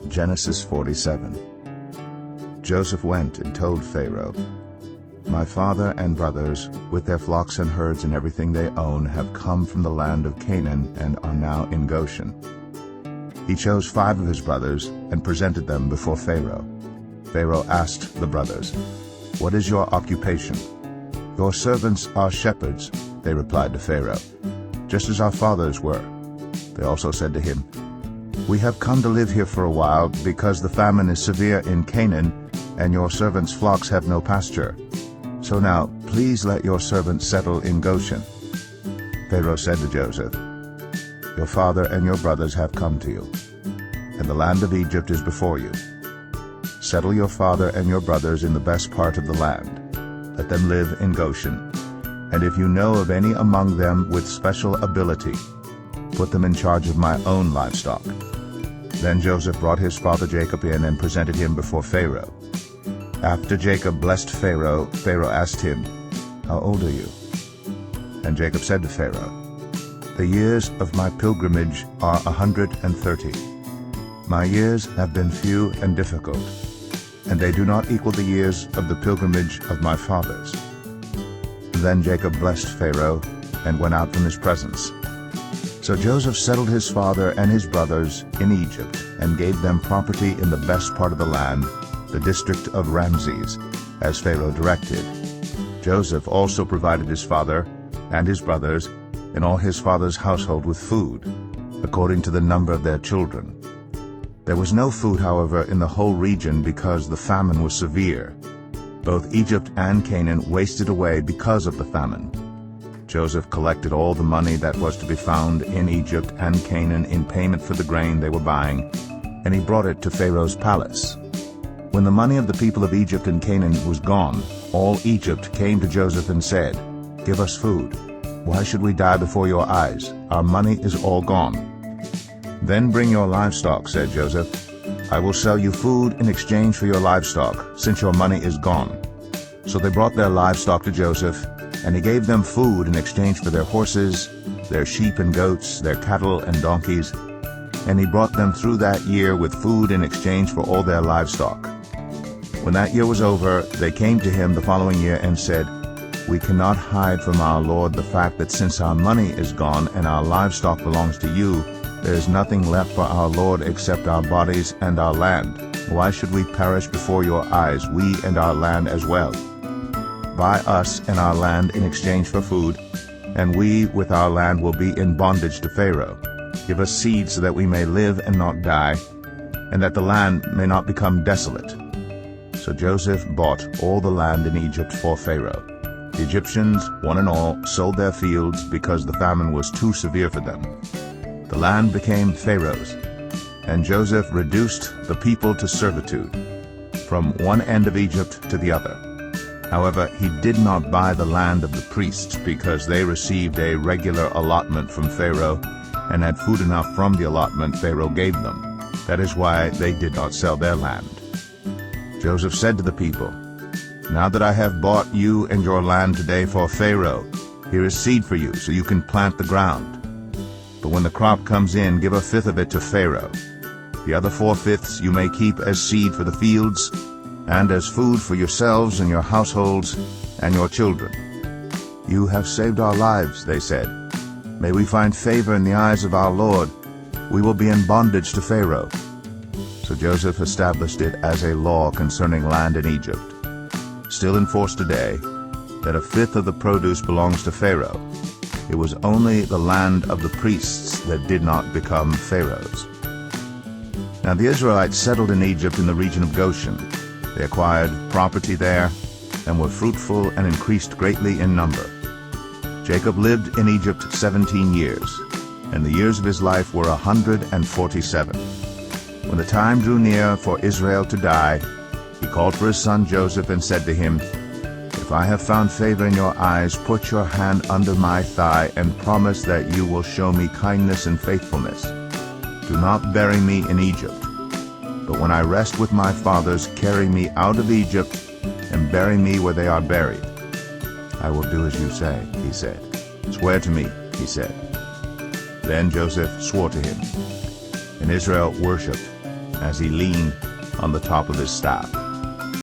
Genesis 47. Joseph went and told Pharaoh, "My father and brothers, with their flocks and herds and everything they own, have come from the land of Canaan and are now in Goshen." He chose 5 of his brothers and presented them before Pharaoh. Pharaoh asked the brothers, "What is your occupation?" "Your servants are shepherds," they replied to Pharaoh, "just as our fathers were." They also said to him, "We have come to live here for a while because the famine is severe in Canaan and your servants' flocks have no pasture. So now please let your servants settle in Goshen." Pharaoh said to Joseph, "Your father and your brothers have come to you, and the land of Egypt is before you. Settle your father and your brothers in the best part of the land. Let them live in Goshen. And if you know of any among them with special ability, put them in charge of my own livestock." Then Joseph brought his father Jacob in and presented him before Pharaoh. After Jacob blessed Pharaoh, Pharaoh asked him, "How old are you?" And Jacob said to Pharaoh, "The years of my pilgrimage are 130. My years have been few and difficult, and they do not equal the years of the pilgrimage of my fathers." Then Jacob blessed Pharaoh and went out from his presence. So Joseph settled his father and his brothers in Egypt and gave them property in the best part of the land, the district of Ramses, as Pharaoh directed. Joseph also provided his father and his brothers and all his father's household with food, according to the number of their children. There was no food, however, in the whole region because the famine was severe. Both Egypt and Canaan wasted away because of the famine. Joseph collected all the money that was to be found in Egypt and Canaan in payment for the grain they were buying, and he brought it to Pharaoh's palace. When the money of the people of Egypt and Canaan was gone, all Egypt came to Joseph and said, "Give us food. Why should we die before your eyes? Our money is all gone." "Then bring your livestock," said Joseph. "I will sell you food in exchange for your livestock, since your money is gone." So they brought their livestock to Joseph, and he gave them food in exchange for their horses, their sheep and goats, their cattle and donkeys, and he brought them through that year with food in exchange for all their livestock. When that year was over, they came to him the following year and said, "We cannot hide from our lord the fact that since our money is gone and our livestock belongs to you, there is nothing left for our lord except our bodies and our land. Why should we perish before your eyes, we and our land as well? Buy us and our land in exchange for food, and we with our land will be in bondage to Pharaoh. Give us seed so that we may live and not die, and that the land may not become desolate." So Joseph bought all the land in Egypt for Pharaoh. The Egyptians, one and all, sold their fields because the famine was too severe for them. The land became Pharaoh's, and Joseph reduced the people to servitude, from one end of Egypt to the other. However, he did not buy the land of the priests because they received a regular allotment from Pharaoh and had food enough from the allotment Pharaoh gave them. That is why they did not sell their land. Joseph said to the people, "Now that I have bought you and your land today for Pharaoh, here is seed for you so you can plant the ground. But when the crop comes in, give 1/5 of it to Pharaoh. The other 4/5 you may keep as seed for the fields, and as food for yourselves and your households and your children." "You have saved our lives," they said. "May we find favor in the eyes of our Lord. We will be in bondage to Pharaoh." So Joseph established it as a law concerning land in Egypt, still in force today, that 1/5 of the produce belongs to Pharaoh. It was only the land of the priests that did not become Pharaoh's. Now the Israelites settled in Egypt in the region of Goshen. They acquired property there and were fruitful and increased greatly in number. Jacob lived in Egypt 17 years, and the years of his life were 147. When the time drew near for Israel to die, he called for his son Joseph and said to him, "If I have found favor in your eyes, put your hand under my thigh and promise that you will show me kindness and faithfulness. Do not bury me in Egypt. But when I rest with my fathers, carry me out of Egypt and bury me where they are buried." "I will do as you say," he said. "Swear to me," he said. Then Joseph swore to him, and Israel worshipped, as he leaned on the top of his staff.